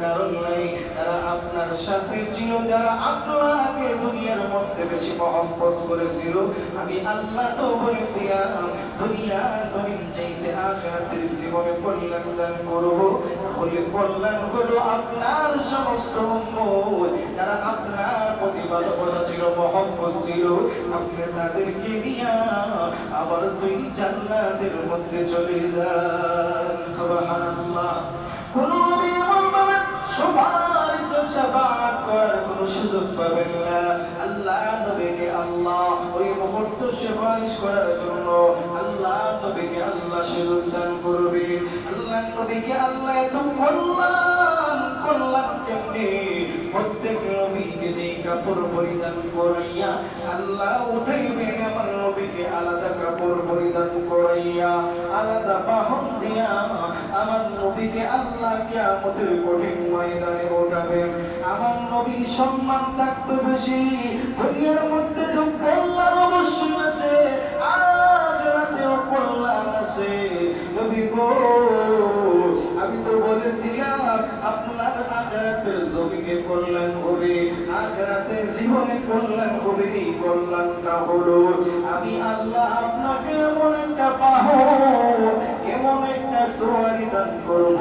কারণ নাই। তারা আপনার সাথে ছিল, যারা আপনাকে দুনিয়ার মধ্যে বেশি মহব্বত করেছিল। আমি আল্লাহ তো বলেছিলাম দুনিয়ার জমিন চাইতে আখিরাতের জীবনে কল্যাণ দান করব। বলে কল্যাণ হলো আপনার সমস্ত উম্মত যারা আপনার প্রতি ভালোবাসা ছিল, মহব্বত ছিল, আপনি তাদেরকে নিয়ে আবার তুই জান্নাতের মধ্যে চলে যান। সুবহানাল্লাহ। কোন নবী এমন ভাবে সুপারিশ ও শাফাআত করার কোন সুযোগ পাবেন না। আল্লাহ নবীকে আল্লাহ ওই মুহূর্তে সুপারিশ করার জন্য আল্লাহ নবীকে আল্লাহ সুযোগ দান করবে। আল্লাহ নবীকে আল্লাহ এত কল্যাণ কেমনে প্রত্যেক নবীকে দিয়ে কাপড় পরিধান করাইয়া আল্লাহ উঠাইবে। আমার নবীকে আলাদা কাপড় পরিধান করাইয়া আলাদা বাহন দিয়া আমার নবীকে আল্লাহ কিয়ামতের কঠিন ময়দানে ওঠাবে। আমার নবীর সম্মান থাকবে বেশি। দুনিয়ার মধ্যে তো কল্যাণ অবশ্যই আছে, আখিরাতেও কল্যাণ আছে। নবী গো, আমি তো বলেছিলাম আপনার আখিরাতের জমিনে কল্যাণ হবে, আখিরাতের জীবনে কল্যাণ হবে। এই কল্যাণটা হলো আমি আল্লাহ আপনাকে এমন একটা বাহন, এমন একটা সওয়ারি দান করব,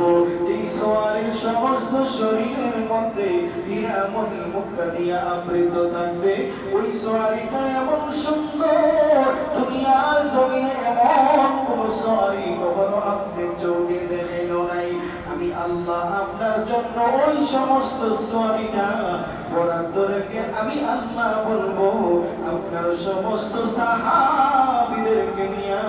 এই সওয়ারির সমস্ত শরীরের মধ্যে হীরা-মণি মুক্তা দিয়া আবৃত থাকবে। ওই সওয়ারিটা এমন সুন্দর, দুনিয়ার জমিনে এমন কোন সওয়ারি কখনো আপনি চোখে দেখেন নাই। আমি আল্লাহ আপনার জন্য ওই সমস্ত সওয়ারিটা বরাদ্দ রেখে আমি আল্লাহ বলবো আপনার সমস্ত সাহাবীদেরকে নিয়ে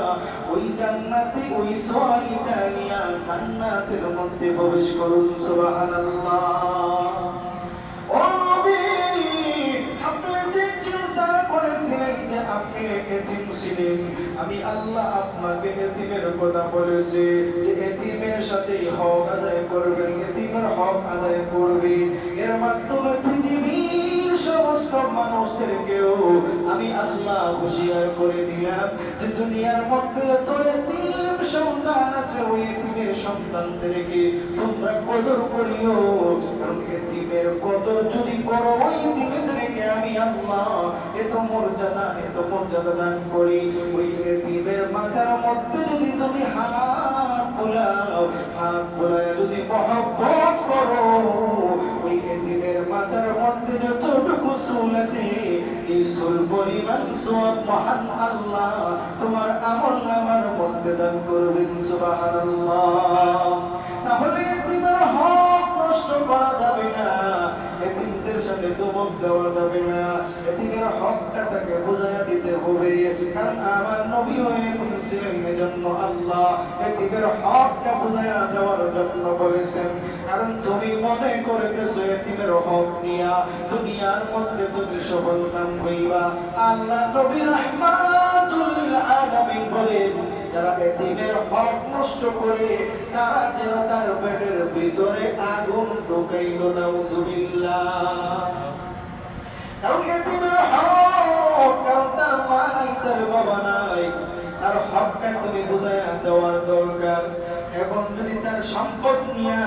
ওই জান্নাতে ওই সওয়ারিটা নিয়ে জান্নাতের মধ্যে প্রবেশ করুন। সুবহানাল্লাহ। ও নবী, আপনি যে চিন্তা করেছিলেন যে আপনি এতিম ছিলেন, আমি আল্লাহ আপনাকে এতিমের কথা বলেছি যে এতিমের সাথে হক আদায় করবেন, এতিমের হক আদায় করবে। এর মাধ্যমে পৃথিবীর সমস্ত মানুষদেরকেও আমি আল্লাহ হুঁশিয়ার করে দিলাম যে দুনিয়ার মধ্যে তো এতিম সন্তান আছে, ওই এতিমের সন্তানদেরকে তোমরা কদর করিও। কারণ এতিমের কদর যদি করো, ওই এতিমদেরকে আমি আল্লাহ এত মর্যাদা দান করি। ওই এতিমের মাথার মধ্যে যদি তুমি হাত বুলায় যদি মহব্বত করো, ওই এতিমের মাথার মধ্যে যতটুকু চুল আছে এই চুল পরিমাণ সওয়াব মহান আল্লাহ তোমার আমলনামার মধ্যে দান করবেন। সুবহানাল্লাহ। তাহলে এতিমের হক নষ্ট করা যাবে না, এতিমদের সাথে ধমক দেওয়া যাবে না, এতিমের হকটা তাকে বুঝাইয়া দিতে হবে। কারণ আমার নবীও এতিম ছিলেন, এজন্য আল্লাহ এতিমের হকটা বুঝাইয়া দেওয়ার জন্য বলেছেন। কারণ তুমি মনে করতেছো এতিমের হক নিয়া দুনিয়ার মধ্যে তুমি সফলকাম হইবা। আল্লাহ নবী রাহমাতুল লিল আলামিন বলেন যারা এতিমের হক নষ্ট করে তারা যেন তার পেটের ভিতরে আগুন ঢুকাইল। নাউযুবিল্লাহ। কারণ এতিমের হক, কারণ তার মা নাই, তার বাবা নাই, তার হকটা তুমি বুঝাইয়া দেওয়ার দরকার। এখন যদি তার সম্পদ নিয়ে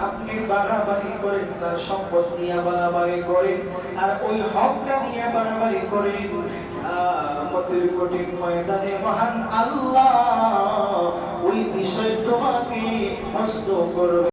আপনি বাড়াবাড়ি করেন, তার সম্পদ নিয়ে বাড়াবাড়ি করেন, আর ওই হকটা নিয়ে বাড়াবাড়ি করেন, কিয়ামতের কঠিন ময়দানে মহান আল্লাহ ওই বিষয় তোমাকে নষ্ট করবে।